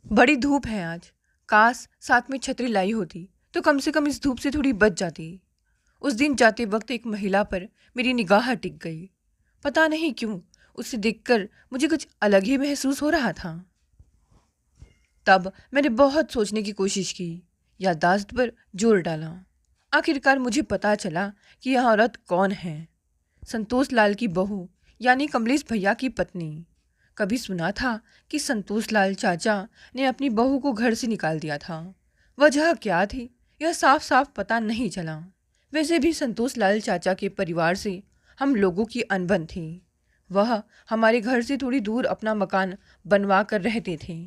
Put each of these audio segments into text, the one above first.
बड़ी धूप है आज। काश साथ में छतरी लाई होती तो कम से कम इस धूप से थोड़ी बच जाती। उस दिन जाते वक्त एक महिला पर मेरी निगाह टिक गई। पता नहीं क्यों उसे देखकर मुझे कुछ अलग ही महसूस हो रहा था। तब मैंने बहुत सोचने की कोशिश की, याददाश्त पर जोर डाला। आखिरकार मुझे पता चला कि यह औरत कौन है। संतोष लाल की बहू, यानी कमलेश भैया की पत्नी। कभी सुना था कि संतोष लाल चाचा ने अपनी बहू को घर से निकाल दिया था। वजह क्या थी यह साफ साफ पता नहीं चला। वैसे भी संतोष लाल चाचा के परिवार से हम लोगों की अनबन थी। वह हमारे घर से थोड़ी दूर अपना मकान बनवा कर रहते थे।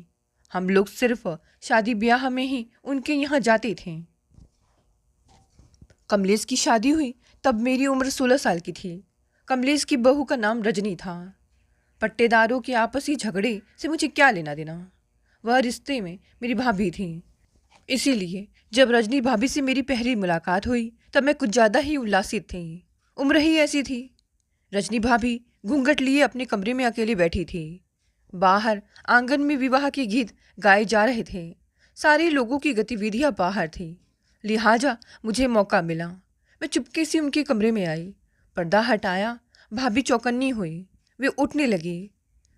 हम लोग सिर्फ शादी ब्याह में ही उनके यहाँ जाते थे। कमलेश की शादी हुई तब मेरी उम्र 16 साल की थी। कमलेश की बहू का नाम रजनी था। पट्टेदारों के आपसी झगड़े से मुझे क्या लेना देना। वह रिश्ते में मेरी भाभी थी। इसीलिए जब रजनी भाभी से मेरी पहली मुलाकात हुई तब मैं कुछ ज़्यादा ही उल्लासित थी। उम्र ही ऐसी थी। रजनी भाभी घूंघट लिए अपने कमरे में अकेली बैठी थी। बाहर आंगन में विवाह के गीत गाए जा रहे थे। सारे लोगों की गतिविधियां बाहर थी, लिहाजा मुझे मौका मिला। मैं चुपके से उनके कमरे में आई, पर्दा हटाया। भाभी चौकन्नी हुई। वे उठने लगी।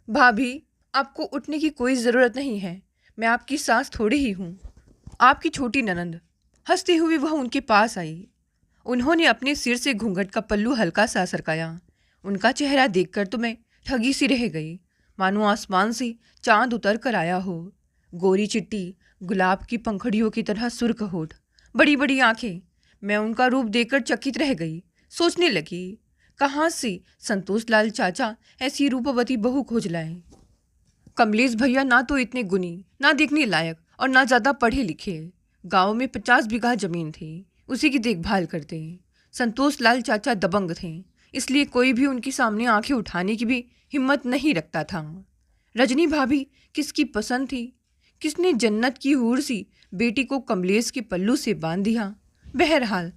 भाभी, आपको उठने की कोई ज़रूरत नहीं है। मैं आपकी सास थोड़ी ही हूँ, आपकी छोटी ननंद। हंसती हुई वह उनके पास आई। उन्होंने अपने सिर से घूंघट का पल्लू हल्का सा सरकाया। उनका चेहरा देखकर तो मैं ठगी सी रह गई, मानो आसमान से चांद उतर कर आया हो। गोरी चिट्टी, गुलाब की पंखड़ियों की तरह सुर्ख होठ, बड़ी बड़ी आंखें। मैं उनका रूप देखकर चकित रह गई। सोचने लगी, कहाँ से संतोष लाल चाचा ऐसी रूपवती बहू खोज लाए। कमलेश भैया ना तो इतने गुणी, ना देखने लायक और ना ज़्यादा पढ़े लिखे। गांव में 50 बीघा जमीन थी, उसी की देखभाल करते। संतोष लाल चाचा दबंग थे, इसलिए कोई भी उनके सामने आंखें उठाने की भी हिम्मत नहीं रखता था। रजनी भाभी किसकी पसंद थी? किसने जन्नत की हूर सी बेटी को कमलेश के पल्लू से बांध दिया? बहरहाल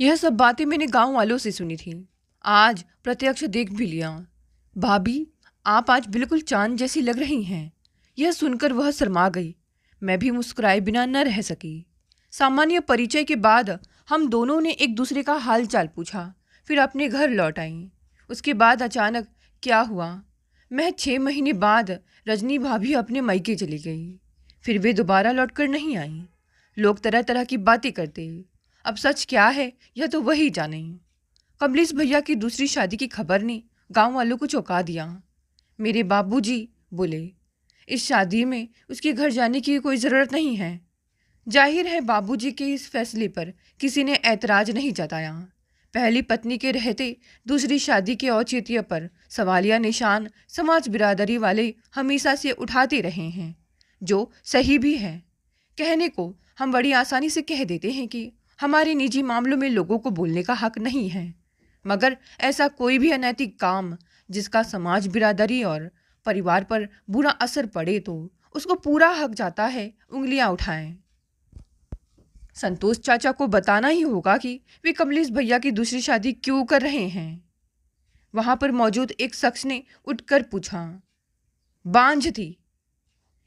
यह सब बातें मैंने गांव वालों से सुनी थी, आज प्रत्यक्ष देख भी लिया। भाभी, आप आज बिल्कुल चांद जैसी लग रही हैं। यह सुनकर वह शर्मा गई। मैं भी मुस्कुराए बिना न रह सकी। सामान्य परिचय के बाद हम दोनों ने एक दूसरे का हाल चाल पूछा, फिर अपने घर लौट आईं। उसके बाद अचानक क्या हुआ, मैं 6 महीने बाद रजनी भाभी अपने मायके चली गई। फिर वे दोबारा लौटकर नहीं आईं। लोग तरह तरह की बातें करते, अब सच क्या है यह तो वही जाने। कमलेश भैया की दूसरी शादी की खबर ने गांव वालों को चौंका दिया। मेरे बाबूजी बोले, इस शादी में उसके घर जाने की कोई ज़रूरत नहीं है। जाहिर है बाबूजी के इस फैसले पर किसी ने ऐतराज़ नहीं जताया। पहली पत्नी के रहते दूसरी शादी के औचित्य पर सवालिया निशान समाज बिरादरी वाले हमेशा से उठाते रहे हैं, जो सही भी है। कहने को हम बड़ी आसानी से कह देते हैं कि हमारे निजी मामलों में लोगों को बोलने का हक नहीं है, मगर ऐसा कोई भी अनैतिक काम जिसका समाज बिरादरी और परिवार पर बुरा असर पड़े तो उसको पूरा हक जाता है उंगलियां उठाएं। संतोष चाचा को बताना ही होगा कि वे कमलेश भैया की दूसरी शादी क्यों कर रहे हैं। वहां पर मौजूद एक शख्स ने उठकर पूछा, बांझ थी,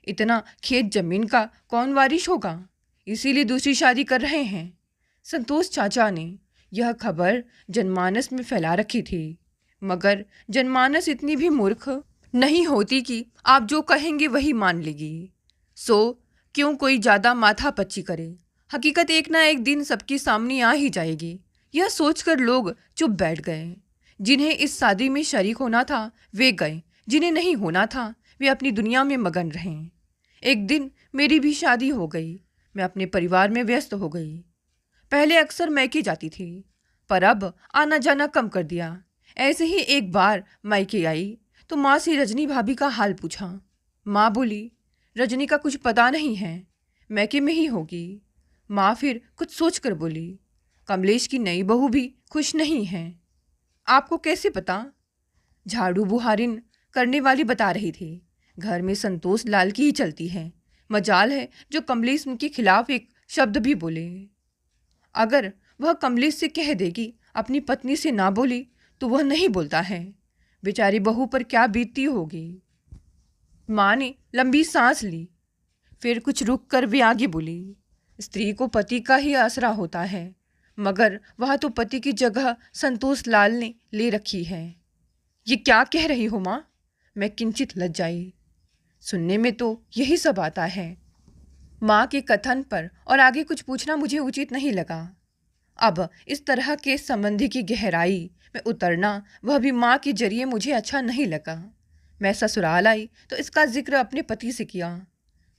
इतना खेत जमीन का कौन वारिश होगा, इसीलिए दूसरी शादी कर रहे हैं। संतोष चाचा ने यह खबर जनमानस में फैला रखी थी, मगर जनमानस इतनी भी मूर्ख नहीं होती कि आप जो कहेंगे वही मान लेगी। सो क्यों कोई ज़्यादा माथा पच्ची करे। हकीकत एक ना एक दिन सबके सामने आ ही जाएगी। यह सोचकर लोग चुप बैठ गए। जिन्हें इस शादी में शरीक होना था वे गए, जिन्हें नहीं होना था वे अपनी दुनिया में मगन रहे। एक दिन मेरी भी शादी हो गई। मैं अपने परिवार में व्यस्त हो गई। पहले अक्सर मैके जाती थी, पर अब आना जाना कम कर दिया। ऐसे ही एक बार मैके आई तो माँ से रजनी भाभी का हाल पूछा। माँ बोली, रजनी का कुछ पता नहीं है, मैके में ही होगी। माँ फिर कुछ सोच कर बोली, कमलेश की नई बहू भी खुश नहीं है। आपको कैसे पता? झाड़ू बुहारिन करने वाली बता रही थी। घर में संतोष लाल की ही चलती है। मजाल है जो कमलेश उनके खिलाफ एक शब्द भी बोले। अगर वह कमलेश से कह देगी अपनी पत्नी से ना बोली तो वह नहीं बोलता है। बेचारी बहू पर क्या बीतती होगी। माँ ने लंबी सांस ली। फिर कुछ रुक कर वे आगे बोली, स्त्री को पति का ही आसरा होता है, मगर वह तो पति की जगह संतोष लाल ने ले रखी है। ये क्या कह रही हो माँ? मैं किंचित लज्जाई। सुनने में तो यही सब आता है। माँ के कथन पर और आगे कुछ पूछना मुझे उचित नहीं लगा। अब इस तरह के संबंधी की गहराई में उतरना, वह भी माँ के जरिए, मुझे अच्छा नहीं लगा। मैं ससुराल आई तो इसका जिक्र अपने पति से किया।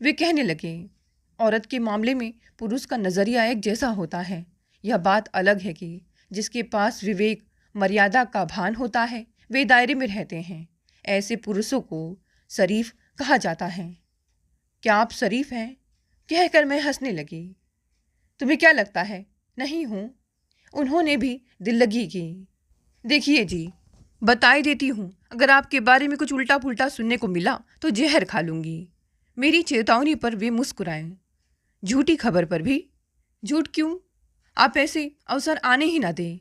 वे कहने लगे, औरत के मामले में पुरुष का नज़रिया एक जैसा होता है। यह बात अलग है कि जिसके पास विवेक मर्यादा का भान होता है वे दायरे में रहते हैं। ऐसे पुरुषों को शरीफ कहा जाता है। क्या आप शरीफ हैं? कहकर मैं हंसने लगी। तुम्हें क्या लगता है नहीं हूँ? उन्होंने भी दिल लगी की। देखिए जी, बताई देती हूँ, अगर आपके बारे में कुछ उल्टा पुल्टा सुनने को मिला तो जहर खा लूँगी। मेरी चेतावनी पर वे मुस्कुराए। झूठी खबर पर भी? झूठ क्यों? आप ऐसे अवसर आने ही ना दें।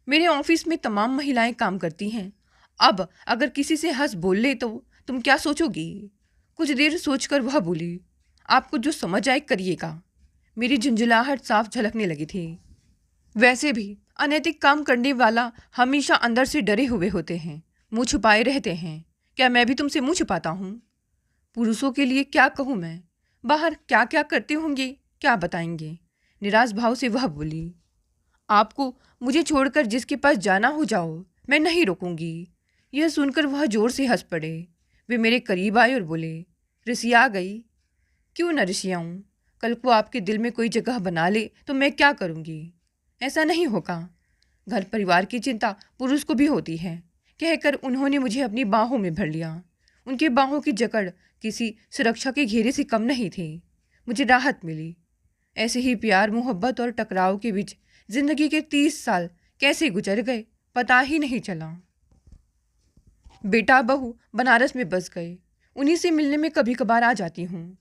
मेरे ऑफिस में तमाम महिलाएं काम करती हैं। अब अगर किसी से हंस बोल ले तो तुम क्या सोचोगी? कुछ देर सोचकर वह बोली, आपको जो समझ आए करिएगा। मेरी झुंझुलाहट साफ झलकने लगी थी। वैसे भी अनैतिक काम करने वाला हमेशा अंदर से डरे हुए होते हैं, मुँह छुपाए रहते हैं। क्या मैं भी तुमसे मुँह छुपाता हूँ? पुरुषों के लिए क्या कहूँ मैं? बाहर क्या क्या करते होंगे, क्या बताएंगे? निराश भाव से वह बोली, आपको मुझे छोड़कर जिसके पास जाना हो जाओ, मैं नहीं रोकूंगी। यह सुनकर वह जोर से हंस पड़े। वे मेरे करीब आए और बोले, रिसिया गई? क्यों न रिसियाऊँ? कल को आपके दिल में कोई जगह बना ले तो मैं क्या करूँगी? ऐसा नहीं होगा। घर परिवार की चिंता पुरुष को भी होती है। कहकर उन्होंने मुझे अपनी बाहों में भर लिया। उनके बाहों की जकड़ किसी सुरक्षा के घेरे से कम नहीं थी। मुझे राहत मिली। ऐसे ही प्यार, मोहब्बत और टकराव के बीच जिंदगी के 30 साल कैसे गुजर गए पता ही नहीं चला। बेटा बहू बनारस में बस गए। उन्हीं से मिलने में कभी कभार आ जाती हूँ।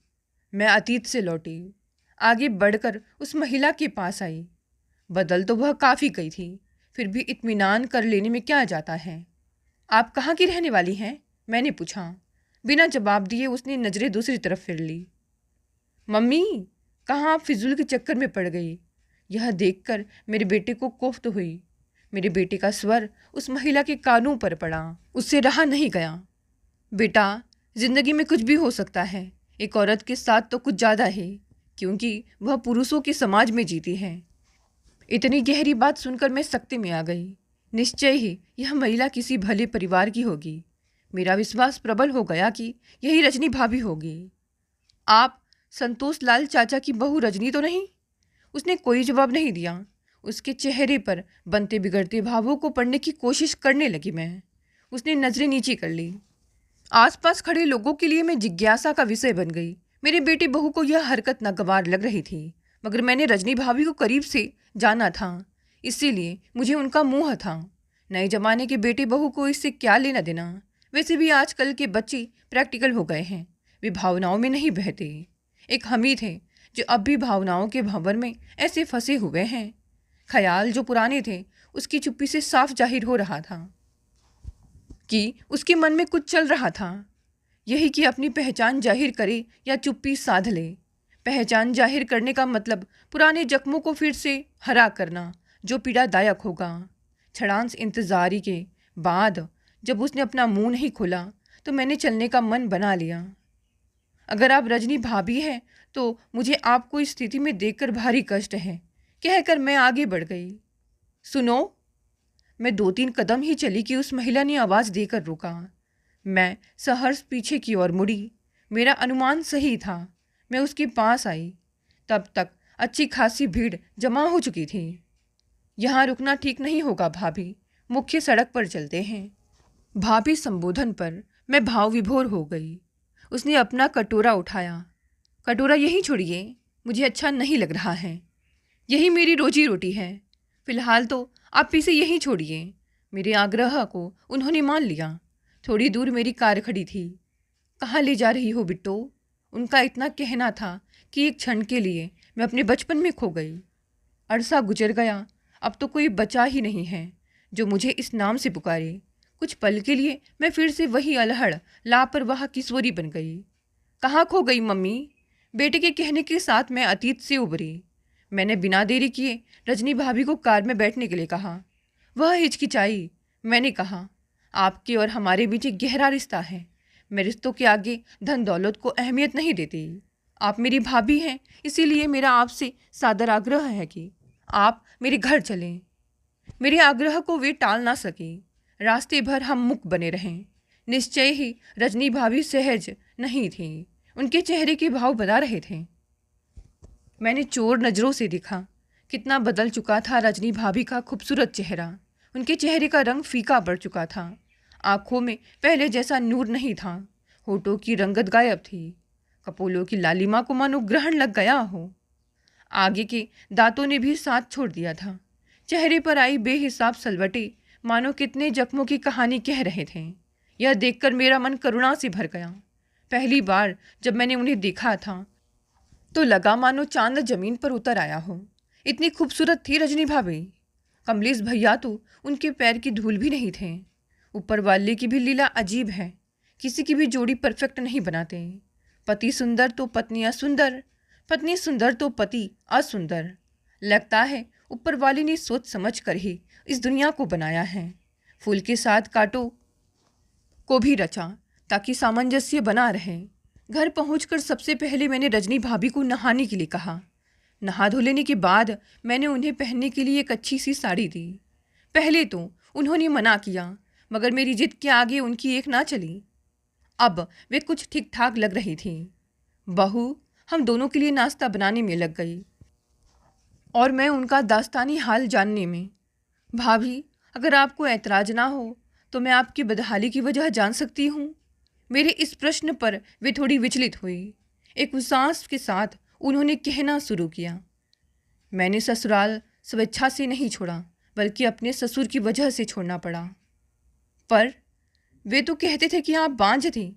मैं अतीत से लौटी, आगे बढ़कर उस महिला के पास आई। बदल तो वह काफ़ी गई थी, फिर भी इत्मीनान कर लेने में क्या जाता है। आप कहाँ की रहने वाली हैं? मैंने पूछा। बिना जवाब दिए उसने नज़रें दूसरी तरफ फिर ली। मम्मी, कहाँ आप फिजूल के चक्कर में पड़ गई? यह देखकर मेरे बेटे को कोफ्त हुई। मेरे बेटे का स्वर उस महिला के कानों पर पड़ा। उससे रहा नहीं गया। बेटा, जिंदगी में कुछ भी हो सकता है। एक औरत के साथ तो कुछ ज़्यादा है, क्योंकि वह पुरुषों के समाज में जीती है। इतनी गहरी बात सुनकर मैं सकते में आ गई। निश्चय ही यह महिला किसी भले परिवार की होगी। मेरा विश्वास प्रबल हो गया कि यही रजनी भाभी होगी। आप संतोष लाल चाचा की बहू रजनी तो नहीं? उसने कोई जवाब नहीं दिया। उसके चेहरे पर बनते बिगड़ते भावों को पढ़ने की कोशिश करने लगी मैं। उसने नजरें नीची कर ली। आसपास खड़े लोगों के लिए मैं जिज्ञासा का विषय बन गई। मेरे बेटे बहू को यह हरकत नागवार लग रही थी, मगर मैंने रजनी भाभी को करीब से जाना था, इसीलिए मुझे उनका मोह था। नए जमाने के बेटे बहू को इससे क्या लेना देना? वैसे भी आजकल के बच्चे प्रैक्टिकल हो गए हैं, वे भावनाओं में नहीं बहते। एक हमीद है जो अब भी भावनाओं के भंवर में ऐसे फंसे हुए हैं। ख्याल जो पुराने थे उसकी चुप्पी से साफ जाहिर हो रहा था कि उसके मन में कुछ चल रहा था। यही कि अपनी पहचान जाहिर करे या चुप्पी साध ले। पहचान जाहिर करने का मतलब पुराने जख्मों को फिर से हरा करना, जो पीड़ादायक होगा। क्षणांश इंतजारी के बाद जब उसने अपना मुंह नहीं खोला तो मैंने चलने का मन बना लिया। अगर आप रजनी भाभी हैं तो मुझे आपको इस स्थिति में देखकर भारी कष्ट है, कहकर मैं आगे बढ़ गई। सुनो। मैं 2-3 कदम ही चली कि उस महिला ने आवाज़ देकर रोका। मैं सहर्ष पीछे की ओर मुड़ी। मेरा अनुमान सही था। मैं उसके पास आई। तब तक अच्छी खासी भीड़ जमा हो चुकी थी। यहाँ रुकना ठीक नहीं होगा भाभी, मुख्य सड़क पर चलते हैं। भाभी संबोधन पर मैं भाव विभोर हो गई। उसने अपना कटोरा उठाया। कटोरा यहीं छोड़िए, मुझे अच्छा नहीं लग रहा है। यही मेरी रोजी रोटी है। फिलहाल तो आप इसे यहीं छोड़िए। मेरे आग्रह को उन्होंने मान लिया। थोड़ी दूर मेरी कार खड़ी थी। कहाँ ले जा रही हो बिट्टो? उनका इतना कहना था कि एक क्षण के लिए मैं अपने बचपन में खो गई। अरसा गुजर गया, अब तो कोई बचा ही नहीं है जो मुझे इस नाम से पुकारे। कुछ पल के लिए मैं फिर से वही अलहड़ लापरवाह किशोरी बन गई। कहाँ खो गई मम्मी? बेटे के कहने के साथ मैं अतीत से उभरी। मैंने बिना देरी किए रजनी भाभी को कार में बैठने के लिए कहा। वह हिचकिचाई। मैंने कहा, आपके और हमारे बीच एक गहरा रिश्ता है। मैं रिश्तों के आगे धन दौलत को अहमियत नहीं देती। आप मेरी भाभी हैं, इसीलिए मेरा आपसे सादर आग्रह है कि आप मेरे घर चलें। मेरे आग्रह को वे टाल ना सके। रास्ते भर हम मुख बने रहें। निश्चय ही रजनी भाभी सहज नहीं थी। उनके चेहरे के भाव बता रहे थे। मैंने चोर नज़रों से देखा। कितना बदल चुका था रजनी भाभी का खूबसूरत चेहरा। उनके चेहरे का रंग फीका पड़ चुका था। आंखों में पहले जैसा नूर नहीं था। होठों की रंगत गायब थी। कपोलों की लालिमा को मानो ग्रहण लग गया हो। आगे के दांतों ने भी साथ छोड़ दिया था। चेहरे पर आई बेहिसाब सलवटें मानो कितने जख्मों की कहानी कह रहे थे। यह देखकर मेरा मन करुणा से भर गया। पहली बार जब मैंने उन्हें देखा था तो लगा मानो चांद जमीन पर उतर आया हो। इतनी खूबसूरत थी रजनी भाभी। कमलेश भैया तो उनके पैर की धूल भी नहीं थे। ऊपर वाले की भी लीला अजीब है। किसी की भी जोड़ी परफेक्ट नहीं बनाते। पति सुंदर तो पत्नी असुंदर, पत्नी सुंदर तो पति असुंदर। लगता है ऊपर वाले ने सोच समझ कर ही इस दुनिया को बनाया है। फूल के साथ कांटों को भी रचा ताकि सामंजस्य बना रहे। घर पहुंचकर सबसे पहले मैंने रजनी भाभी को नहाने के लिए कहा। नहा धो लेने के बाद मैंने उन्हें पहनने के लिए एक अच्छी सी साड़ी दी। पहले तो उन्होंने मना किया, मगर मेरी जिद के आगे उनकी एक ना चली। अब वे कुछ ठीक ठाक लग रही थी। बहू हम दोनों के लिए नाश्ता बनाने में लग गई और मैं उनका दास्तानी हाल जानने में। भाभी, अगर आपको ऐतराज ना हो तो मैं आपकी बदहाली की वजह जान सकती हूँ। मेरे इस प्रश्न पर वे थोड़ी विचलित हुई। एक उसास के साथ उन्होंने कहना शुरू किया, मैंने ससुराल स्वेच्छा से नहीं छोड़ा, बल्कि अपने ससुर की वजह से छोड़ना पड़ा। पर वे तो कहते थे कि आप बांझ थी,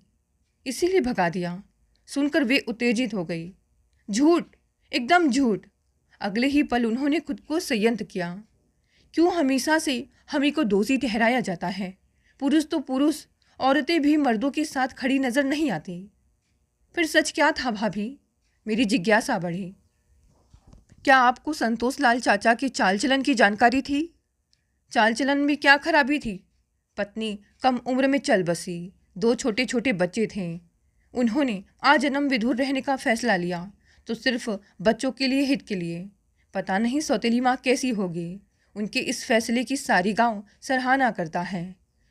इसीलिए भगा दिया। सुनकर वे उत्तेजित हो गई। झूठ, एकदम झूठ। अगले ही पल उन्होंने खुद को संयत किया। क्यों हमेशा से हम ही को दोषी ठहराया जाता है? पुरुष तो पुरुष, औरतें भी मर्दों के साथ खड़ी नजर नहीं आती। फिर सच क्या था भाभी? मेरी जिज्ञासा बढ़ी। क्या आपको संतोष लाल चाचा के चाल चलन की जानकारी थी? चाल चलन में क्या खराबी थी? पत्नी कम उम्र में चल बसी, 2 छोटे छोटे बच्चे थे। उन्होंने आजन्म विधुर रहने का फैसला लिया तो सिर्फ बच्चों के लिए, हित के लिए। पता नहीं सौतेली माँ कैसी होगी। उनके इस फैसले की सारी गांव सराहना करता है।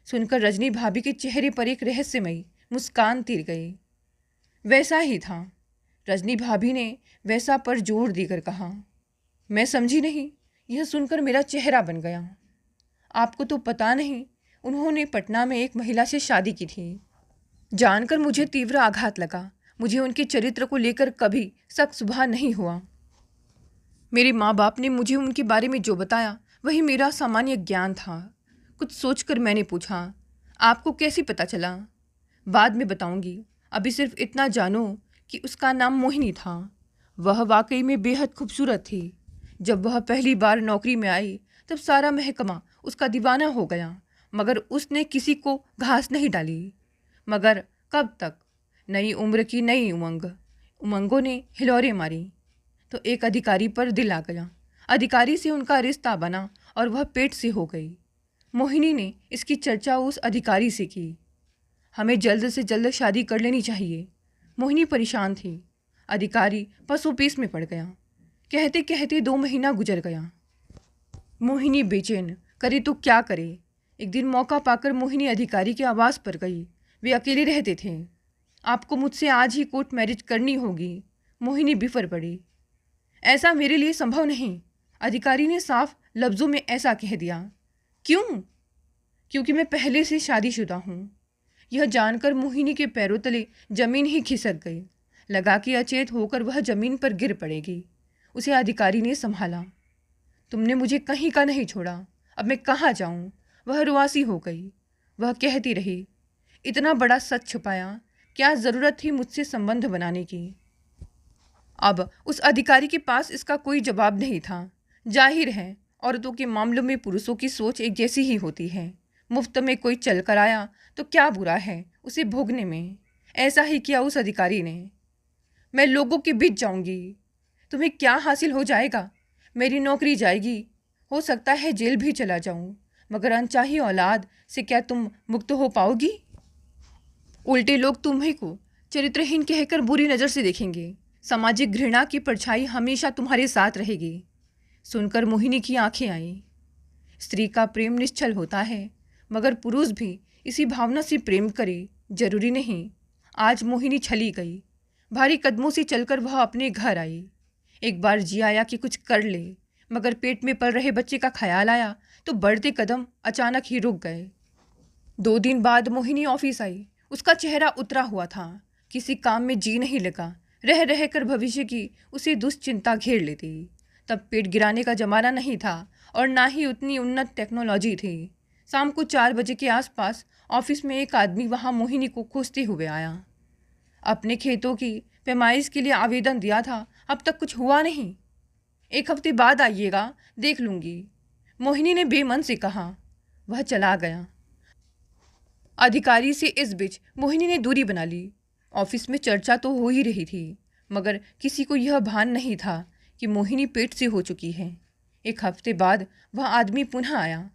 सुनकर रजनी भाभी के चेहरे पर एक रहस्यमयी मुस्कान तिर गई। वैसा ही था। रजनी भाभी ने वैसा पर जोर देकर कहा। मैं समझी नहीं। यह सुनकर मेरा चेहरा बन गया। आपको तो पता नहीं, उन्होंने पटना में एक महिला से शादी की थी। जानकर मुझे तीव्र आघात लगा। मुझे उनके चरित्र को लेकर कभी शक शुबा नहीं हुआ। मेरे माँ बाप ने मुझे उनके बारे में जो बताया वही मेरा सामान्य ज्ञान था। कुछ सोचकर मैंने पूछा, आपको कैसे पता चला? बाद में बताऊंगी, अभी सिर्फ इतना जानो कि उसका नाम मोहिनी था। वह वाकई में बेहद खूबसूरत थी। जब वह पहली बार नौकरी में आई तब सारा महकमा उसका दीवाना हो गया, मगर उसने किसी को घास नहीं डाली। मगर कब तक? नई उम्र की नई उमंगों ने हिलोरे मारी तो एक अधिकारी पर दिल आ गया। अधिकारी से उनका रिश्ता बना और वह पेट से हो गई। मोहिनी ने इसकी चर्चा उस अधिकारी से की। हमें जल्द से जल्द शादी कर लेनी चाहिए। मोहिनी परेशान थी। अधिकारी पसोपेश में पड़ गया। कहते कहते 2 महीना गुजर गया। मोहिनी बेचैन, करे तो क्या करे। एक दिन मौका पाकर मोहिनी अधिकारी के आवास पर गई। वे अकेले रहते थे। आपको मुझसे आज ही कोर्ट मैरिज करनी होगी। मोहिनी बिफर पड़ी। ऐसा मेरे लिए संभव नहीं। अधिकारी ने साफ लफ्ज़ों में ऐसा कह दिया। क्यों? क्योंकि मैं पहले से शादीशुदा हूँ। यह जानकर मोहिनी के पैरों तले जमीन ही खिसक गई। लगा कि अचेत होकर वह जमीन पर गिर पड़ेगी। उसे अधिकारी ने संभाला। तुमने मुझे कहीं का नहीं छोड़ा, अब मैं कहाँ जाऊँ? वह रुआसी हो गई। वह कहती रही, इतना बड़ा सच छुपाया, क्या ज़रूरत थी मुझसे संबंध बनाने की? अब उस अधिकारी के पास इसका कोई जवाब नहीं था। जाहिर है औरतों के मामलों में पुरुषों की सोच एक जैसी ही होती है। मुफ्त में कोई चल कर आया तो क्या बुरा है उसे भोगने में? ऐसा ही किया उस अधिकारी ने। मैं लोगों के बीच जाऊंगी। तुम्हें क्या हासिल हो जाएगा? मेरी नौकरी जाएगी, हो सकता है जेल भी चला जाऊं, मगर अनचाही औलाद से क्या तुम मुक्त हो पाओगी? उल्टे लोग तुम्हें को चरित्रहीन कहकर बुरी नज़र से देखेंगे। सामाजिक घृणा की परछाई हमेशा तुम्हारे साथ रहेगी। सुनकर मोहिनी की आंखें आईं। स्त्री का प्रेम निश्चल होता है, मगर पुरुष भी इसी भावना से प्रेम करे, जरूरी नहीं। आज मोहिनी छली गई। भारी कदमों से चलकर वह अपने घर आई। एक बार जी आया कि कुछ कर ले, मगर पेट में पल रहे बच्चे का ख्याल आया तो बढ़ते कदम अचानक ही रुक गए। 2 दिन बाद मोहिनी ऑफिस आई। उसका चेहरा उतरा हुआ था। किसी काम में जी नहीं लगा। रह रह कर भविष्य की उसे दुश्चिंता घेर लेती। तब पेट गिराने का जमाना नहीं था और ना ही उतनी उन्नत टेक्नोलॉजी थी। शाम को 4 बजे के आसपास ऑफिस में एक आदमी वहां मोहिनी को खोजते हुए आया। अपने खेतों की पैमाइश के लिए आवेदन दिया था, अब तक कुछ हुआ नहीं। 1 हफ्ते बाद आइएगा, देख लूंगी, मोहिनी ने बेमन से कहा। वह चला गया। अधिकारी से इस बीच मोहिनी ने दूरी बना ली। ऑफिस में चर्चा तो हो ही रही थी, मगर किसी को यह भान नहीं था कि मोहिनी पेट से हो चुकी है। 1 हफ्ते बाद वह आदमी पुनः आया।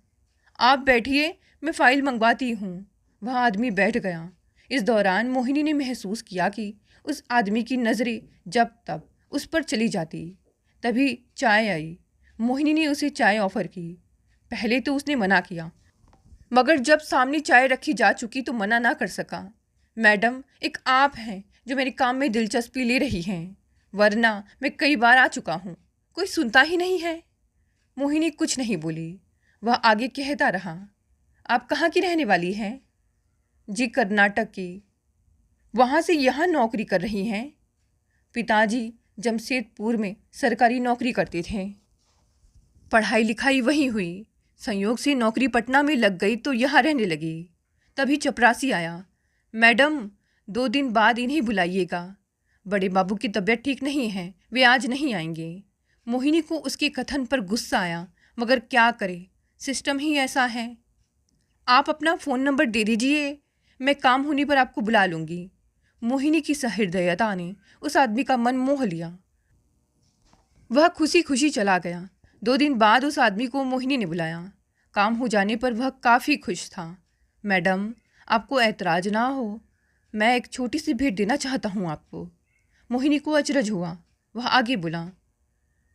आप बैठिए, मैं फाइल मंगवाती हूँ। वह आदमी बैठ गया। इस दौरान मोहिनी ने महसूस किया कि उस आदमी की नज़रें जब तब उस पर चली जाती। तभी चाय आई। मोहिनी ने उसे चाय ऑफर की। पहले तो उसने मना किया, मगर जब सामने चाय रखी जा चुकी तो मना ना कर सका। मैडम, एक आप हैं जो मेरे काम में दिलचस्पी ले रही हैं, वरना मैं कई बार आ चुका हूँ। कोई सुनता ही नहीं है। मोहिनी कुछ नहीं बोली। वह आगे कहता रहा, आप कहाँ की रहने वाली हैं? जी, कर्नाटक की। वहाँ से यहाँ नौकरी कर रही हैं? पिताजी जमशेदपुर में सरकारी नौकरी करते थे। पढ़ाई लिखाई वहीं हुई। संयोग से नौकरी पटना में लग गई तो यहाँ रहने लगी। तभी चपरासी आया। मैडम, 2 दिन बाद इन्हें बुलाइएगा। बड़े बाबू की तबीयत ठीक नहीं है, वे आज नहीं आएंगे। मोहिनी को उसके कथन पर गुस्सा आया, मगर क्या करे, सिस्टम ही ऐसा है। आप अपना फ़ोन नंबर दे दीजिए, मैं काम होने पर आपको बुला लूँगी। मोहिनी की सहृदयता ने उस आदमी का मन मोह लिया। वह खुशी खुशी चला गया। 2 दिन बाद उस आदमी को मोहिनी ने बुलाया। काम हो जाने पर वह काफ़ी खुश था। मैडम, आपको ऐतराज़ ना हो, मैं एक छोटी सी भेंट देना चाहता हूँ आपको। मोहिनी को अचरज हुआ। वह आगे बोला,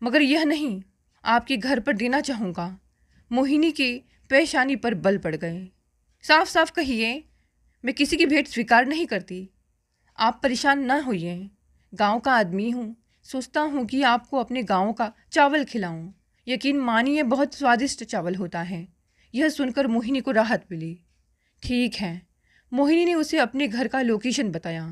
मगर यह नहीं, आपके घर पर देना चाहूँगा। मोहिनी के पेशानी पर बल पड़ गए। साफ साफ कहिए, मैं किसी की भेंट स्वीकार नहीं करती। आप परेशान न होइए, गांव का आदमी हूँ, सोचता हूँ कि आपको अपने गांव का चावल खिलाऊं। यकीन मानिए, बहुत स्वादिष्ट चावल होता है। यह सुनकर मोहिनी को राहत मिली। ठीक है। मोहिनी ने उसे अपने घर का लोकेशन बताया।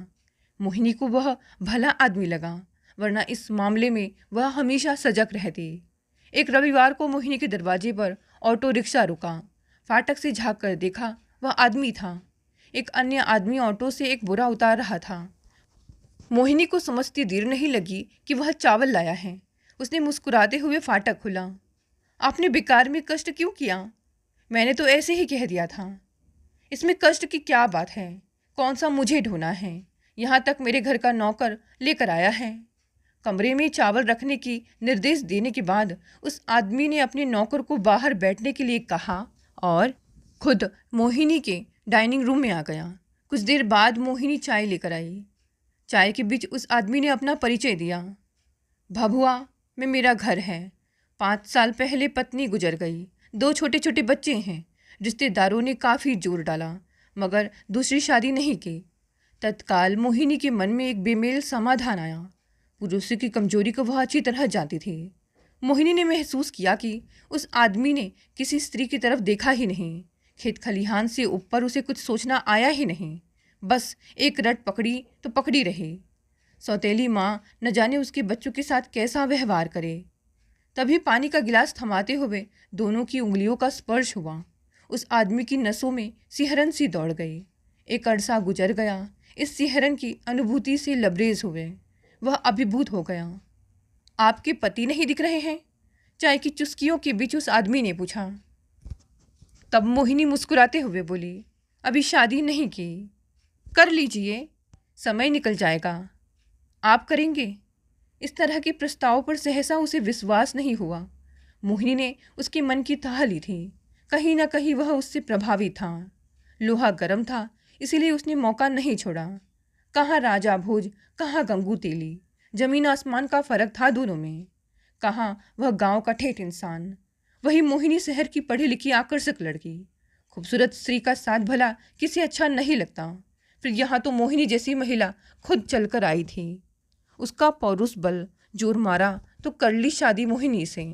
मोहिनी को वह भला आदमी लगा, वरना इस मामले में वह हमेशा सजग रहती। एक रविवार को मोहिनी के दरवाजे पर ऑटो रिक्शा रुका। फाटक से झाँक कर देखा, वह आदमी था। एक अन्य आदमी ऑटो से एक बोरा उतार रहा था। मोहिनी को समझती देर नहीं लगी कि वह चावल लाया है। उसने मुस्कुराते हुए फाटक खोला। आपने बेकार में कष्ट क्यों किया? मैंने तो ऐसे ही कह दिया था। इसमें कष्ट की क्या बात है? कौन सा मुझे ढूंढना है? यहाँ तक मेरे घर का नौकर लेकर आया है। कमरे में चावल रखने की निर्देश देने के बाद उस आदमी ने अपने नौकर को बाहर बैठने के लिए कहा और खुद मोहिनी के डाइनिंग रूम में आ गया। कुछ देर बाद मोहिनी चाय लेकर आई। चाय के बीच उस आदमी ने अपना परिचय दिया। भभुआ में मेरा घर है। 5 साल पहले पत्नी गुजर गई। 2 छोटे छोटे बच्चे हैं। रिश्तेदारों ने काफ़ी जोर डाला, मगर दूसरी शादी नहीं की। तत्काल मोहिनी के मन में एक बेमेल समाधान आया। पुरुष की कमजोरी को वह अच्छी तरह जानती थी। मोहिनी ने महसूस किया कि उस आदमी ने किसी स्त्री की तरफ देखा ही नहीं। खेत खलिहान से ऊपर उसे कुछ सोचना आया ही नहीं। बस एक रट पकड़ी तो पकड़ी रही। सौतेली माँ न जाने उसके बच्चों के साथ कैसा व्यवहार करे। तभी पानी का गिलास थमाते हुए दोनों की उंगलियों का स्पर्श हुआ। उस आदमी की नसों में सिहरन सी दौड़ गई। एक अरसा गुजर गया। इस सिहरन की अनुभूति से लबरेज हुए। वह अभिभूत हो गया। आपके पति नहीं दिख रहे हैं? चाय की चुस्कियों के बीच उस आदमी ने पूछा। तब मोहिनी मुस्कुराते हुए बोली, अभी शादी नहीं की, कर लीजिए, समय निकल जाएगा। आप करेंगे? इस तरह के प्रस्ताव पर सहसा उसे विश्वास नहीं हुआ। मोहिनी ने उसके मन की ताह ली थी। कहीं ना कहीं वह उससे प्रभावित था। लोहा गर्म था, इसीलिए उसने मौका नहीं छोड़ा। कहाँ राजा भोज, कहाँ गंगू तेली। जमीन आसमान का फर्क था दोनों में। कहाँ वह गांव का ठेठ इंसान, वही मोहिनी शहर की पढ़ी लिखी आकर्षक लड़की। खूबसूरत स्त्री का साथ भला किसे अच्छा नहीं लगता। फिर यहाँ तो मोहिनी जैसी महिला खुद चलकर आई थी। उसका पौरुष बल जोर मारा तो कर ली शादी मोहिनी से।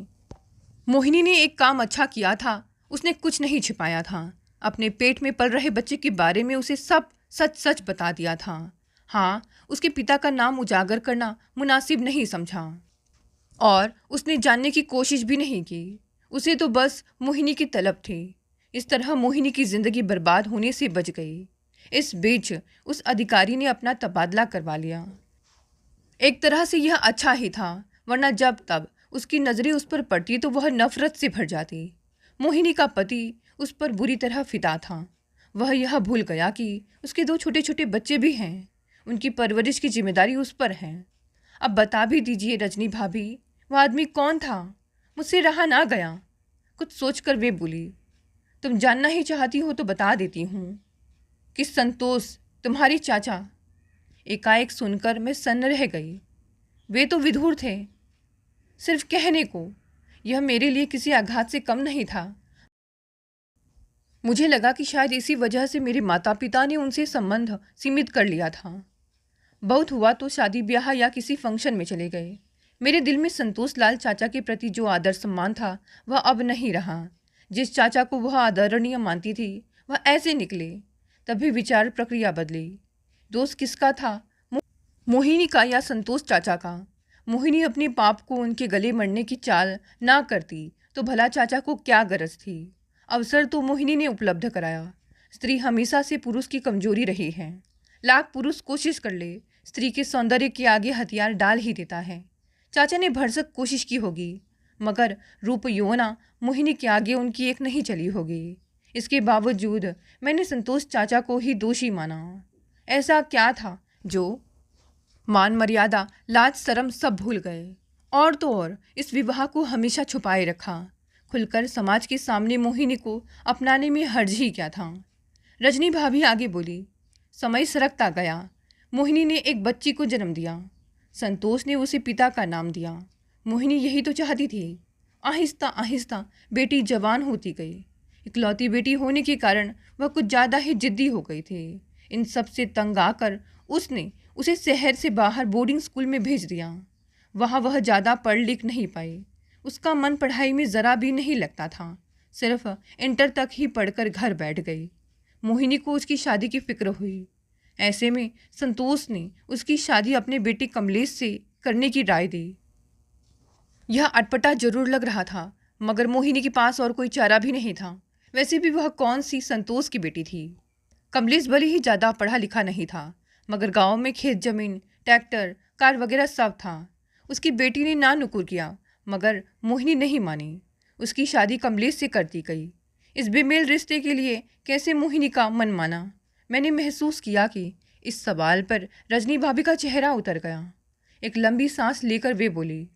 मोहिनी ने एक काम अच्छा किया था, उसने कुछ नहीं छिपाया था। अपने पेट में पल रहे बच्चे के बारे में उसे सब सच सच बता दिया था। हाँ, उसके पिता का नाम उजागर करना मुनासिब नहीं समझा और उसने जानने की कोशिश भी नहीं की। उसे तो बस मोहिनी की तलब थी। इस तरह मोहिनी की जिंदगी बर्बाद होने से बच गई। इस बीच उस अधिकारी ने अपना तबादला करवा लिया। एक तरह से यह अच्छा ही था, वरना जब तब उसकी नज़रें उस पर पड़ती तो वह नफरत से भर जाती। मोहिनी का पति उस पर बुरी तरह फिदा था। वह यह भूल गया कि उसके 2 छोटे छोटे बच्चे भी हैं। उनकी परवरिश की जिम्मेदारी उस पर है। अब बता भी दीजिए रजनी भाभी, वह आदमी कौन था? मुझसे रहा ना गया। कुछ सोचकर वे बोली, तुम जानना ही चाहती हो तो बता देती हूँ कि संतोष, तुम्हारी चाचा। एकाएक सुनकर मैं सन्न रह गई। वे तो विधुर थे। सिर्फ कहने को यह मेरे लिए किसी आघात से कम नहीं था। मुझे लगा कि शायद इसी वजह से मेरे माता पिता ने उनसे संबंध सीमित कर लिया था। बहुत हुआ तो शादी ब्याह या किसी फंक्शन में चले गए। मेरे दिल में संतोष लाल चाचा के प्रति जो आदर सम्मान था वह अब नहीं रहा। जिस चाचा को वह आदरणीय मानती थी वह ऐसे निकले। तभी विचार प्रक्रिया बदली। दोष किसका था, मोहिनी का या संतोष चाचा का? मोहिनी अपने पाप को उनके गले मरने की चाल ना करती तो भला चाचा को क्या गरज थी? अवसर तो मोहिनी ने उपलब्ध कराया। स्त्री हमेशा से पुरुष की कमजोरी रही है। लाख पुरुष कोशिश कर ले, स्त्री के सौंदर्य के आगे हथियार डाल ही देता है। चाचा ने भरसक कोशिश की होगी, मगर रूप यौवना मोहिनी के आगे उनकी एक नहीं चली होगी। इसके बावजूद मैंने संतोष चाचा को ही दोषी माना। ऐसा क्या था जो मान मर्यादा लाज शर्म सब भूल गए? और तो और इस विवाह को हमेशा छुपाए रखा। खुलकर समाज के सामने मोहिनी को अपनाने में हर्ज ही क्या था? रजनी भाभी आगे बोली, समय सरकता गया। मोहिनी ने एक बच्ची को जन्म दिया। संतोष ने उसे पिता का नाम दिया। मोहिनी यही तो चाहती थी। आहिस्ता आहिस्ता बेटी जवान होती गई। इकलौती बेटी होने के कारण वह कुछ ज़्यादा ही जिद्दी हो गई थी। इन सब से तंग आकर उसने उसे शहर से बाहर बोर्डिंग स्कूल में भेज दिया। वहाँ वह ज़्यादा पढ़ लिख नहीं पाई। उसका मन पढ़ाई में ज़रा भी नहीं लगता था। सिर्फ इंटर तक ही पढ़कर घर बैठ गई। मोहिनी को उसकी शादी की फिक्र हुई। ऐसे में संतोष ने उसकी शादी अपने बेटे कमलेश से करने की राय दी। यह अटपटा जरूर लग रहा था, मगर मोहिनी के पास और कोई चारा भी नहीं था। वैसे भी वह कौन सी संतोष की बेटी थी? कमलेश भले ही ज़्यादा पढ़ा लिखा नहीं था, मगर गांव में खेत जमीन, ट्रैक्टर, कार वगैरह सब था। उसकी बेटी ने ना नुकुर किया, मगर मोहिनी नहीं मानी। उसकी शादी कमलेश से कर दी गई। इस बेमेल रिश्ते के लिए कैसे मोहिनी का मन माना? मैंने महसूस किया कि इस सवाल पर रजनी भाभी का चेहरा उतर गया। एक लंबी सांस लेकर वे बोली,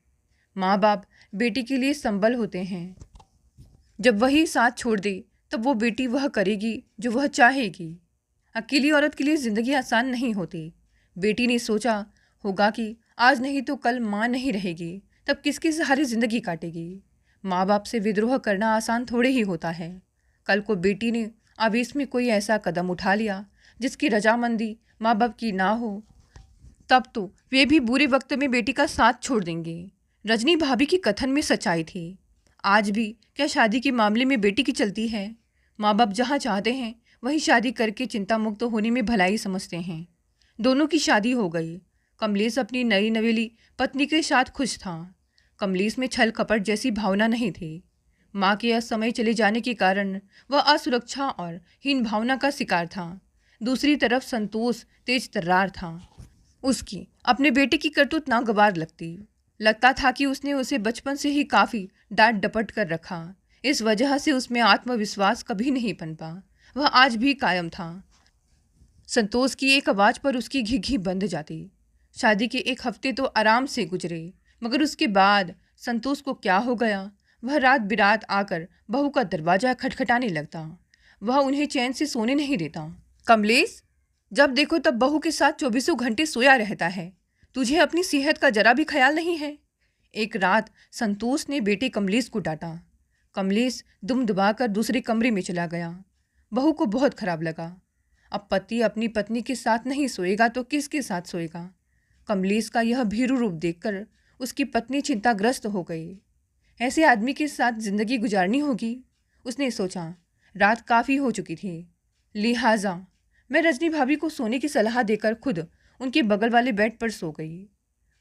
माँ बाप बेटी के लिए संबल होते हैं। जब वही साथ छोड़ दे तब वो बेटी वह करेगी जो वह चाहेगी। अकेली औरत के लिए ज़िंदगी आसान नहीं होती। बेटी ने सोचा होगा कि आज नहीं तो कल माँ नहीं रहेगी, तब किसके सहारे ज़िंदगी काटेगी। माँ बाप से विद्रोह करना आसान थोड़े ही होता है। कल को बेटी ने आवेश में कोई ऐसा कदम उठा लिया जिसकी रजामंदी माँ बाप की ना हो, तब तो वे भी बुरे वक्त में बेटी का साथ छोड़ देंगे। रजनी भाभी की कथन में सच्चाई थी। आज भी क्या शादी के मामले में बेटी की चलती है? माँ बाप जहाँ चाहते हैं वही शादी करके चिंता मुक्त होने में भलाई समझते हैं। दोनों की शादी हो गई। कमलेश अपनी नई नवेली पत्नी के साथ खुश था। कमलेश में छल कपट जैसी भावना नहीं थी। माँ के असमय चले जाने के कारण वह असुरक्षा और हीन भावना का शिकार था। दूसरी तरफ संतोष तेज तर्रार था। उसकी अपने बेटे की करतूत नागवार लगता था कि उसने उसे बचपन से ही काफ़ी डांट डपट कर रखा। इस वजह से उसमें आत्मविश्वास कभी नहीं पनपा। वह आज भी कायम था। संतोष की एक आवाज़ पर उसकी घी घी बंध जाती। शादी के एक हफ्ते तो आराम से गुजरे, मगर उसके बाद संतोष को क्या हो गया। वह रात बिरात आकर बहू का दरवाजा खटखटाने लगता। वह उन्हें चैन से सोने नहीं देता। कमलेश, जब देखो तब बहू के साथ 24 घंटे सोया रहता है। तुझे अपनी सेहत का जरा भी ख्याल नहीं है। एक रात संतोष ने बेटे कमलेश को डांटा। कमलेश दुम दबाकर दूसरे कमरे में चला गया। बहू को बहुत खराब लगा। अब पति अपनी पत्नी के साथ नहीं सोएगा तो किसके साथ सोएगा। कमलेश का यह भीरू रूप देखकर उसकी पत्नी चिंताग्रस्त हो गई। ऐसे आदमी के साथ जिंदगी गुजारनी होगी। उसने सोचा, रात काफ़ी हो चुकी थी, लिहाजा मैं रजनी भाभी को सोने की सलाह देकर खुद उनके बगल वाले बेड पर सो गई।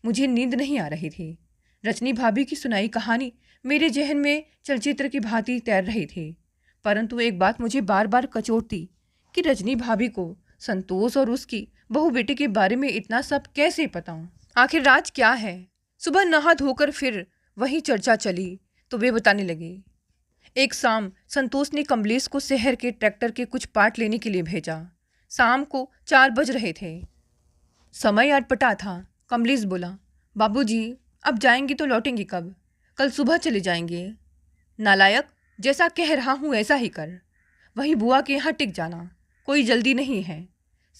मुझे नींद नहीं आ रही थी। रजनी भाभी की सुनाई कहानी मेरे जहन में चलचित्र की भांति तैर रही थी, परंतु एक बात मुझे बार बार कचोटती कि रजनी भाभी को संतोष और उसकी बहू बेटे के बारे में इतना सब कैसे पता। आखिर राज क्या है। सुबह नहा धोकर फिर वही चर्चा चली तो वे बताने लगे। एक शाम संतोष ने कमलेश को शहर के ट्रैक्टर के कुछ पार्ट लेने के लिए भेजा। शाम को 4 बज रहे थे। समय अटपटा था। कमलेश बोला, बाबूजी, अब जाएंगे तो लौटेंगे कब? कल सुबह चले जाएंगे। नालायक, जैसा कह रहा हूँ ऐसा ही कर। वहीं बुआ के यहाँ टिक जाना, कोई जल्दी नहीं है।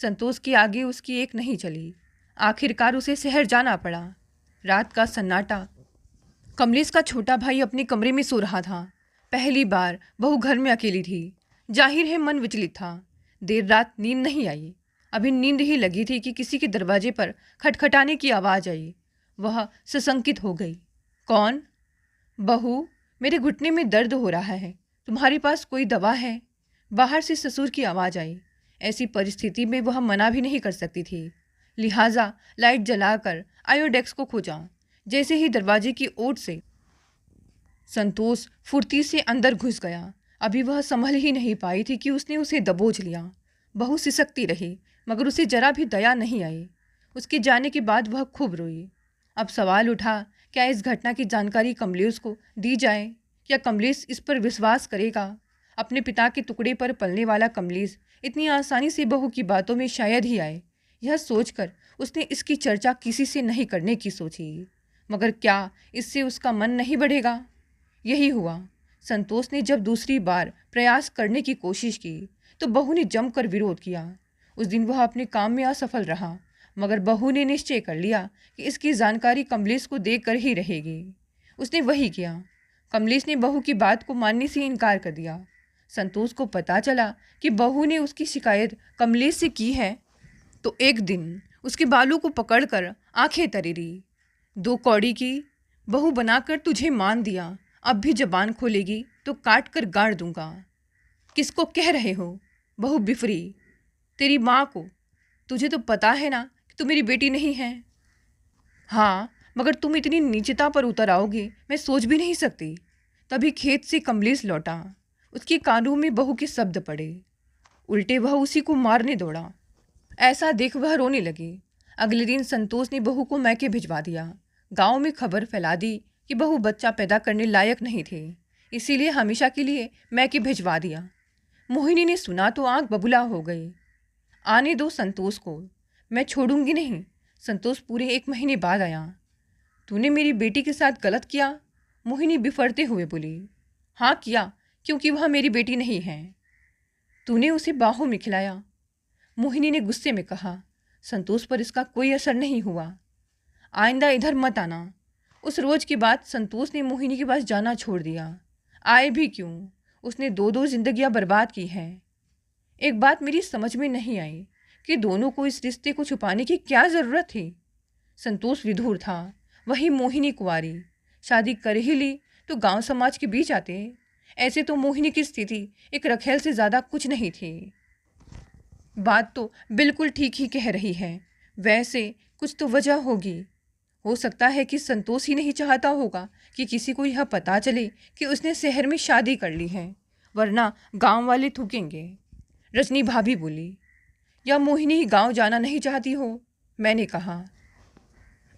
संतोष के आगे उसकी एक नहीं चली। आखिरकार उसे शहर जाना पड़ा। रात का सन्नाटा। कमलेश का छोटा भाई अपने कमरे में सो रहा था। पहली बार बहू घर में अकेली थी। जाहिर है मन विचलित था। देर रात नींद नहीं आई। अभी नींद ही लगी थी कि किसी के दरवाजे पर खटखटाने की आवाज़ आई। वह सशंकित हो गई। कौन? बहू, मेरे घुटने में दर्द हो रहा है, तुम्हारे पास कोई दवा है? बाहर से ससुर की आवाज़ आई। ऐसी परिस्थिति में वह मना भी नहीं कर सकती थी, लिहाजा लाइट जलाकर आयोडेक्स को खोजा। जैसे ही दरवाजे की ओट से संतोष फुर्ती से अंदर घुस गया। अभी वह संभल ही नहीं पाई थी कि उसने उसे दबोच लिया। बहू सिसकती रही, मगर उसे जरा भी दया नहीं आई। उसके जाने के बाद वह खूब रोई। अब सवाल उठा, क्या इस घटना की जानकारी कमलेश को दी जाए? क्या कमलेश इस पर विश्वास करेगा? अपने पिता के टुकड़े पर पलने वाला कमलेश इतनी आसानी से बहू की बातों में शायद ही आए। यह सोचकर उसने इसकी चर्चा किसी से नहीं करने की सोची। मगर क्या इससे उसका मन नहीं बढ़ेगा? यही हुआ। संतोष ने जब दूसरी बार प्रयास करने की कोशिश की तो बहू ने जमकर विरोध किया। उस दिन वह अपने काम में असफल रहा, मगर बहू ने निश्चय कर लिया कि इसकी जानकारी कमलेश को देकर ही रहेगी। उसने वही किया। कमलेश ने बहू की बात को मानने से इनकार कर दिया। संतोष को पता चला कि बहू ने उसकी शिकायत कमलेश से की है तो एक दिन उसके बालों को पकड़कर आंखें तरेरी। 2 कौड़ी की बहू बनाकर तुझे मान दिया, अब भी जबान खोलेगी तो काट कर गाड़ दूंगा। किसको कह रहे हो? बहू बिफरी, तेरी माँ को। तुझे तो पता है ना कि तू मेरी बेटी नहीं है। हाँ, मगर तुम इतनी नीचता पर उतर आओगे मैं सोच भी नहीं सकती। तभी खेत से कमलेश लौटा। उसके कानों में बहू के शब्द पड़े। उल्टे वह उसी को मारने दौड़ा। ऐसा देख वह रोने लगी। अगले दिन संतोष ने बहू को मैके भिजवा दिया। गांव में खबर फैला दी कि बहू बच्चा पैदा करने लायक नहीं थे, इसीलिए हमेशा के लिए मैके भिजवा दिया। मोहिनी ने सुना तो आंख बबूला हो गई। आने दो संतोष को, मैं छोड़ूंगी नहीं। संतोष पूरे 1 महीने बाद आया। तूने मेरी बेटी के साथ गलत किया? मोहिनी बिफरते हुए बोली। हाँ किया, क्योंकि वह मेरी बेटी नहीं है। तूने उसे बाहों में खिलाया, मोहिनी ने गुस्से में कहा। संतोष पर इसका कोई असर नहीं हुआ। आइंदा इधर मत आना। उस रोज के बाद संतोष ने मोहिनी के पास जाना छोड़ दिया। आए भी क्यों, उसने 2 जिंदगियां बर्बाद की हैं। एक बात मेरी समझ में नहीं आई कि दोनों को इस रिश्ते को छुपाने की क्या ज़रूरत थी। संतोष विधुर था, वही मोहिनी कुंवारी। शादी कर ही ली तो गांव समाज के बीच आते। ऐसे तो मोहिनी की स्थिति एक रखेल से ज़्यादा कुछ नहीं थी। बात तो बिल्कुल ठीक ही कह रही है। वैसे कुछ तो वजह होगी। हो सकता है कि संतोष ही नहीं चाहता होगा कि किसी को यह पता चले कि उसने शहर में शादी कर ली है, वरना गांव वाले थूकेंगे। रजनी भाभी बोली। या मोहिनी ही गांव जाना नहीं चाहती हो? मैंने कहा।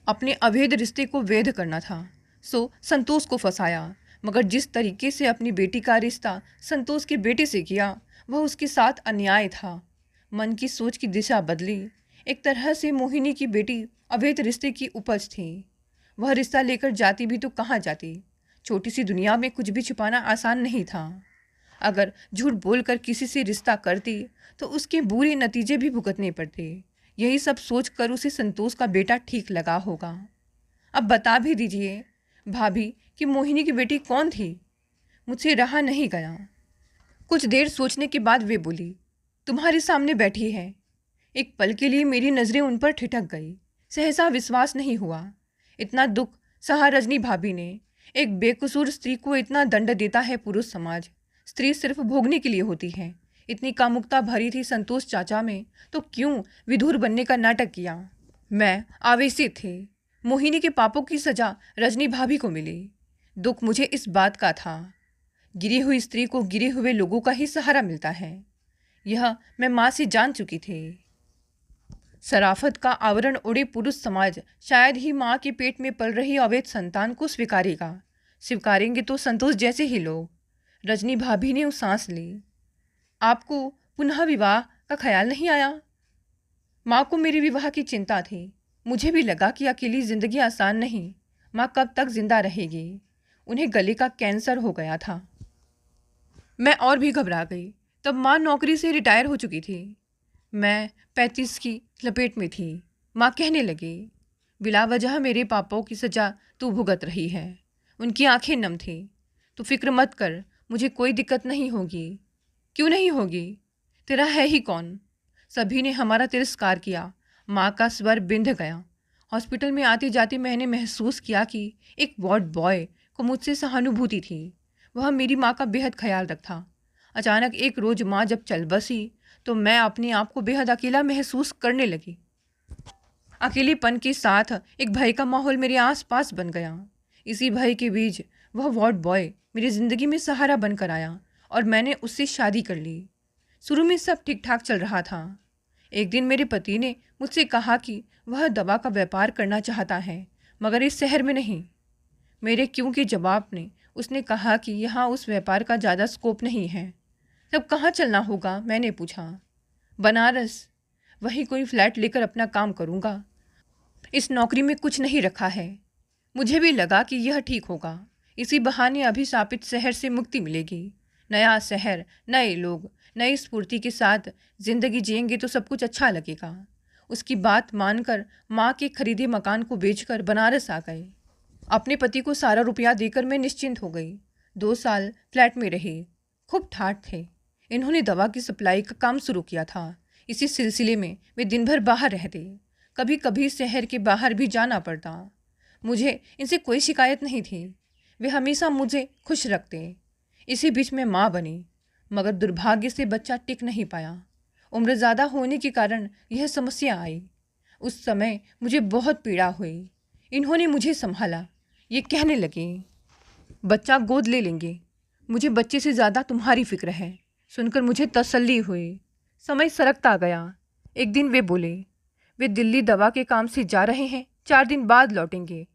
अपने अवैध रिश्ते को वैध करना था, सो संतोष को फंसाया। मगर जिस तरीके से अपनी बेटी का रिश्ता संतोष के बेटे से किया, वह उसके साथ अन्याय था। मन की सोच की दिशा बदली। एक तरह से मोहिनी की बेटी अवैध रिश्ते की उपज थी। वह रिश्ता लेकर जाती भी तो कहाँ जाती। छोटी सी दुनिया में कुछ भी छुपाना आसान नहीं था। अगर झूठ बोलकर किसी से रिश्ता करती तो उसके बुरे नतीजे भी भुगतने पड़ते। यही सब सोचकर उसे संतोष का बेटा ठीक लगा होगा। अब बता भी दीजिए भाभी कि मोहिनी की बेटी कौन थी। मुझसे रहा नहीं गया। कुछ देर सोचने के बाद वे बोली, तुम्हारे सामने बैठी है। एक पल के लिए मेरी नज़रें उन पर ठिठक गई। सहसा विश्वास नहीं हुआ। इतना दुख सहा रजनी भाभी ने। एक बेकसूर स्त्री को इतना दंड देता है पुरुष समाज। स्त्री सिर्फ भोगने के लिए होती है। इतनी कामुकता भरी थी संतोष चाचा में तो क्यों विधुर बनने का नाटक किया। मैं आवेशित थी। मोहिनी के पापों की सजा रजनी भाभी को मिली। दुख मुझे इस बात का था, गिरी हुई स्त्री को गिरे हुए लोगों का ही सहारा मिलता है। यह मैं माँ से जान चुकी थी। शराफत का आवरण उड़े पुरुष समाज शायद ही माँ के पेट में पल रही अवैध संतान को स्वीकारेगा। स्वीकारेंगे तो संतोष जैसे ही लोग। रजनी भाभी ने सांस ली। आपको पुनः विवाह का ख्याल नहीं आया? माँ को मेरे विवाह की चिंता थी। मुझे भी लगा कि अकेली जिंदगी आसान नहीं। माँ कब तक जिंदा रहेगी। उन्हें गले का कैंसर हो गया था। मैं और भी घबरा गई। तब माँ नौकरी से रिटायर हो चुकी थी। मैं 35 की लपेट में थी। माँ कहने लगी, बिला वजह मेरे पापों की सजा तू भुगत रही है। उनकी आंखें नम थी। तू फिक्र मत कर, मुझे कोई दिक्कत नहीं होगी। क्यों नहीं होगी? तेरा है ही कौन? सभी ने हमारा तिरस्कार किया। माँ का स्वर बिंध गया। हॉस्पिटल में आते जाते मैंने महसूस किया कि एक वार्ड बॉय को मुझसे सहानुभूति थी। वह मेरी माँ का बेहद ख्याल रखता। अचानक एक रोज़ माँ जब चल बसी तो मैं अपने आप को बेहद अकेला महसूस करने लगी। अकेलेपन के साथ एक भय का माहौल मेरे आसपास बन गया। इसी भय के बीच वह वार्ड बॉय मेरी ज़िंदगी में सहारा बनकर आया और मैंने उससे शादी कर ली। शुरू में सब ठीक ठाक चल रहा था। एक दिन मेरे पति ने मुझसे कहा कि वह दवा का व्यापार करना चाहता है, मगर इस शहर में नहीं। मेरे क्यों के जवाब ने उसने कहा कि यहाँ उस व्यापार का ज़्यादा स्कोप नहीं है। तब कहाँ चलना होगा? मैंने पूछा। बनारस। वहीं कोई फ्लैट लेकर अपना काम करूँगा। इस नौकरी में कुछ नहीं रखा है। मुझे भी लगा कि यह ठीक होगा। इसी बहाने अभिशापित शहर से मुक्ति मिलेगी। नया शहर, नए लोग, नई स्फूर्ति के साथ जिंदगी जिएंगे तो सब कुछ अच्छा लगेगा। उसकी बात मानकर माँ के खरीदे मकान को बेचकर बनारस आ गए। अपने पति को सारा रुपया देकर मैं निश्चिंत हो गई। 2 साल फ्लैट में रही। खूब ठाठ थे। इन्होंने दवा की सप्लाई का काम शुरू किया था। इसी सिलसिले में वे दिन भर बाहर रहते। कभी कभी शहर के बाहर भी जाना पड़ता। मुझे इनसे कोई शिकायत नहीं थी। वे हमेशा मुझे खुश रखते। इसी बीच में माँ बनी, मगर दुर्भाग्य से बच्चा टिक नहीं पाया। उम्र ज़्यादा होने के कारण यह समस्या आई। उस समय मुझे बहुत पीड़ा हुई। इन्होंने मुझे संभाला। ये कहने लगे, बच्चा गोद ले लेंगे। मुझे बच्चे से ज़्यादा तुम्हारी फिक्र है। सुनकर मुझे तसल्ली हुई। समय सरकता गया। एक दिन वे बोले, वे दिल्ली दवा के काम से जा रहे हैं, 4 दिन बाद लौटेंगे।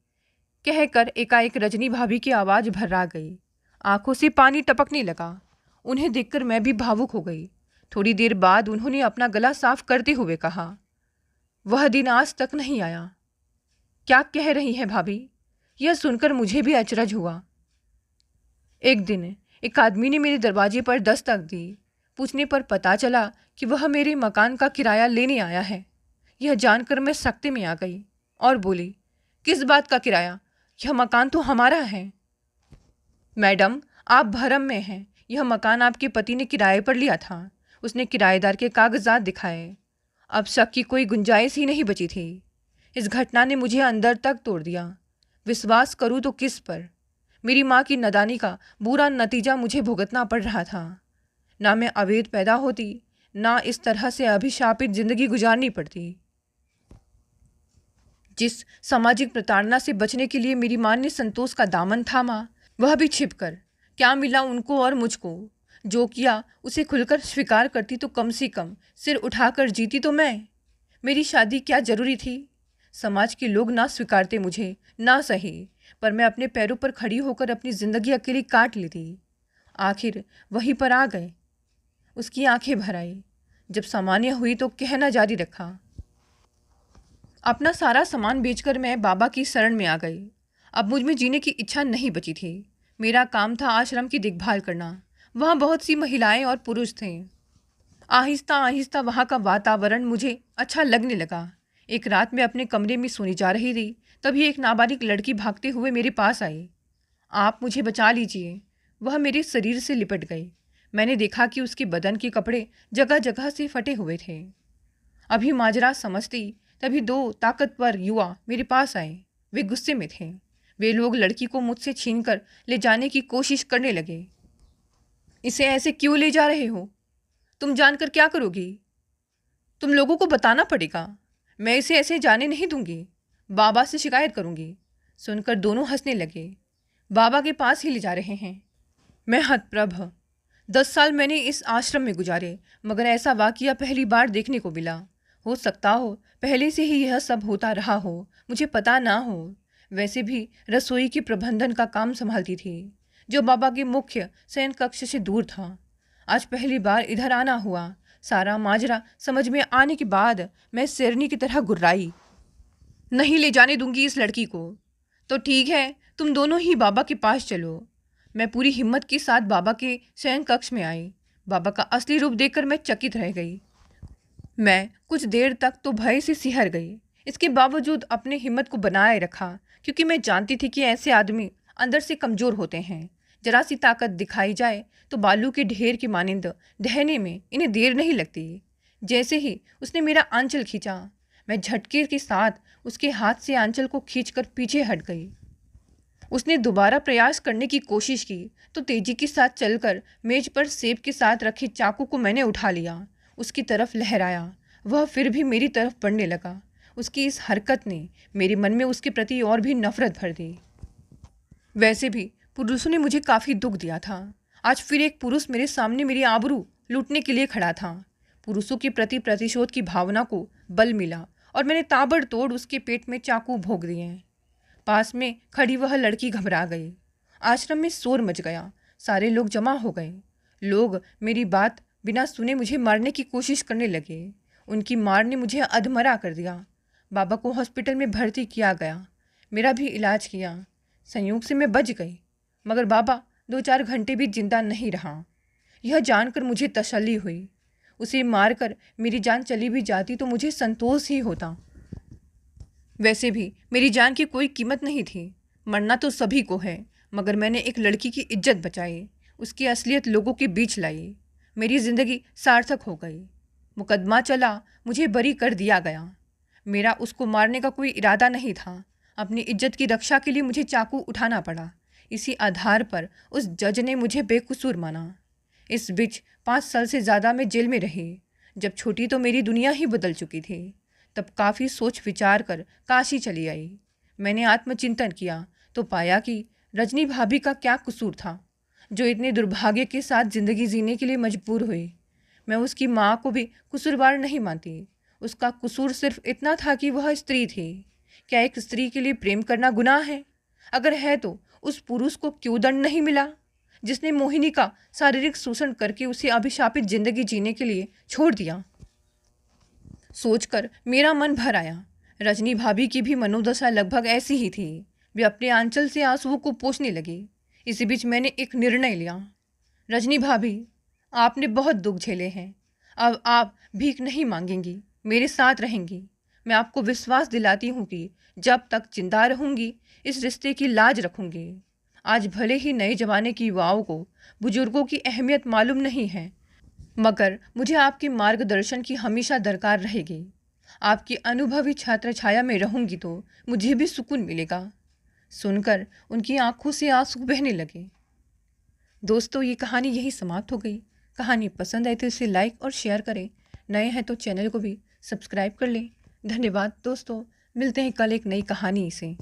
कहकर एकाएक रजनी भाभी की आवाज़ भर्रा गई। आंखों से पानी टपकने लगा। उन्हें देखकर मैं भी भावुक हो गई। थोड़ी देर बाद उन्होंने अपना गला साफ करते हुए कहा, वह दिन आज तक नहीं आया। क्या कह रही हैं भाभी? यह सुनकर मुझे भी अचरज हुआ। एक दिन एक आदमी ने मेरे दरवाजे पर दस्तक दी। पूछने पर पता चला कि वह मेरे मकान का किराया लेने आया है। यह जानकर मैं सख्ते में आ गई और बोली, किस बात का किराया? यह मकान तो हमारा है। मैडम, आप भरम में हैं। यह मकान आपके पति ने किराए पर लिया था। उसने किराएदार के कागजात दिखाए। अब शक की कोई गुंजाइश ही नहीं बची थी। इस घटना ने मुझे अंदर तक तोड़ दिया। विश्वास करूँ तो किस पर? मेरी माँ की नादानी का बुरा नतीजा मुझे भुगतना पड़ रहा था। ना मैं अवैध पैदा होती, ना इस तरह से अभिशापित जिंदगी गुजारनी पड़ती। जिस सामाजिक प्रताड़ना से बचने के लिए मेरी माँ ने संतोष का दामन थामा, वह भी छिपकर। क्या मिला उनको और मुझको? जो किया उसे खुलकर स्वीकार करती तो कम से कम सिर उठाकर जीती तो मैं। मेरी शादी क्या जरूरी थी? समाज के लोग ना स्वीकारते मुझे, ना सही, पर मैं अपने पैरों पर खड़ी होकर अपनी जिंदगी अकेली काट ली थी। आखिर वहीं पर आ गए। उसकी आंखें भर आई। जब सामान्य हुई तो कहना जारी रखा, अपना सारा सामान बेचकर मैं बाबा की शरण में आ गई। अब मुझ में जीने की इच्छा नहीं बची थी। मेरा काम था आश्रम की देखभाल करना। वहाँ बहुत सी महिलाएं और पुरुष थे। आहिस्ता आहिस्ता वहाँ का वातावरण मुझे अच्छा लगने लगा। एक रात मैं अपने कमरे में सोने जा रही थी, तभी एक नाबालिग लड़की भागते हुए मेरे पास आई। आप मुझे बचा लीजिए। वह मेरे शरीर से लिपट गई। मैंने देखा कि उसके बदन के कपड़े जगह जगह से फटे हुए थे। अभी माजरा समझती तभी दो ताकतवर युवा मेरे पास आए। वे गुस्से में थे। वे लोग लड़की को मुझसे छीनकर ले जाने की कोशिश करने लगे। इसे ऐसे क्यों ले जा रहे हो? तुम जानकर क्या करोगी? तुम लोगों को बताना पड़ेगा। मैं इसे ऐसे जाने नहीं दूंगी। बाबा से शिकायत करूंगी। सुनकर दोनों हंसने लगे। बाबा के पास ही ले जा रहे हैं। मैं हतप्रभ। 10 साल मैंने इस आश्रम में गुजारे, मगर ऐसा वाकया पहली बार देखने को मिला। हो सकता हो पहले से ही यह सब होता रहा हो, मुझे पता ना हो। वैसे भी रसोई के प्रबंधन का काम संभालती थी, जो बाबा के मुख्य शयन कक्ष से दूर था। आज पहली बार इधर आना हुआ। सारा माजरा समझ में आने के बाद मैं शेरनी की तरह गुर्राई। नहीं ले जाने दूंगी इस लड़की को। तो ठीक है, तुम दोनों ही बाबा के पास चलो। मैं पूरी हिम्मत के साथ बाबा के शयन कक्ष में आई। बाबा का असली रूप देखकर मैं चकित रह गई। मैं कुछ देर तक तो भय से सिहर गई। इसके बावजूद अपने हिम्मत को बनाए रखा, क्योंकि मैं जानती थी कि ऐसे आदमी अंदर से कमज़ोर होते हैं। जरा सी ताकत दिखाई जाए तो बालू के ढेर की मानिंद ढहने में इन्हें देर नहीं लगती। जैसे ही उसने मेरा आंचल खींचा, मैं झटके के साथ उसके हाथ से आंचल को खींचकर पीछे हट गई। उसने दोबारा प्रयास करने की कोशिश की तो तेजी के साथ चलकर मेज पर सेब के साथ रखे चाकू को मैंने उठा लिया, उसकी तरफ लहराया। वह फिर भी मेरी तरफ बढ़ने लगा। उसकी इस हरकत ने मेरे मन में उसके प्रति और भी नफरत भर दी। वैसे भी पुरुषों ने मुझे काफ़ी दुख दिया था। आज फिर एक पुरुष मेरे सामने मेरी आबरू लूटने के लिए खड़ा था। पुरुषों के प्रति प्रतिशोध की भावना को बल मिला और मैंने ताबड़तोड़ उसके पेट में चाकू भोंक दिए। पास में खड़ी वह लड़की घबरा गई। आश्रम में शोर मच गया। सारे लोग जमा हो गए। लोग मेरी बात बिना सुने मुझे मारने की कोशिश करने लगे। उनकी मार ने मुझे अधमरा कर दिया। बाबा को हॉस्पिटल में भर्ती किया गया। मेरा भी इलाज किया। संयोग से मैं बच गई, मगर बाबा 2-4 घंटे भी जिंदा नहीं रहा। यह जानकर मुझे तसल्ली हुई। उसे मारकर मेरी जान चली भी जाती तो मुझे संतोष ही होता। वैसे भी मेरी जान की कोई कीमत नहीं थी। मरना तो सभी को है, मगर मैंने एक लड़की की इज्जत बचाई, उसकी असलियत लोगों के बीच लाई। मेरी ज़िंदगी सार्थक हो गई। मुकदमा चला, मुझे बरी कर दिया गया। मेरा उसको मारने का कोई इरादा नहीं था। अपनी इज्जत की रक्षा के लिए मुझे चाकू उठाना पड़ा। इसी आधार पर उस जज ने मुझे बेकसूर माना। इस बीच 5 साल से ज़्यादा मैं जेल में रही। जब छोटी तो मेरी दुनिया ही बदल चुकी थी। तब काफ़ी सोच विचार कर काशी चली आई। मैंने आत्मचिंतन किया तो पाया कि रजनी भाभी का क्या कसूर था, जो इतने दुर्भाग्य के साथ ज़िंदगी जीने के लिए मजबूर हुई। मैं उसकी माँ को भी कसूरवार नहीं मानती। उसका कसूर सिर्फ इतना था कि वह स्त्री थी। क्या एक स्त्री के लिए प्रेम करना गुनाह है? अगर है तो उस पुरुष को क्यों दंड नहीं मिला, जिसने मोहिनी का शारीरिक शोषण करके उसे अभिशापित जिंदगी जीने के लिए छोड़ दिया? सोचकर मेरा मन भर आया। रजनी भाभी की भी मनोदशा लगभग ऐसी ही थी। वे अपने आंचल से आंसुओं को पोंछने लगी। इसी बीच मैंने एक निर्णय लिया। रजनी भाभी, आपने बहुत दुख झेले हैं। अब आप भीख नहीं मांगेंगी, मेरे साथ रहेंगी। मैं आपको विश्वास दिलाती हूँ कि जब तक जिंदा रहूँगी इस रिश्ते की लाज रखूँगी। आज भले ही नए जमाने की युवाओं को बुजुर्गों की अहमियत मालूम नहीं है, मगर मुझे आपके मार्गदर्शन की हमेशा दरकार रहेगी। आपकी अनुभवी छात्र छाया में रहूँगी तो मुझे भी सुकून मिलेगा। सुनकर उनकी आंखों से आंसू बहने लगे। दोस्तों, ये कहानी यही समाप्त हो गई। कहानी पसंद आई तो इसे लाइक और शेयर करें। नए हैं तो चैनल को भी सब्सक्राइब कर लें। धन्यवाद दोस्तों, मिलते हैं कल एक नई कहानी से।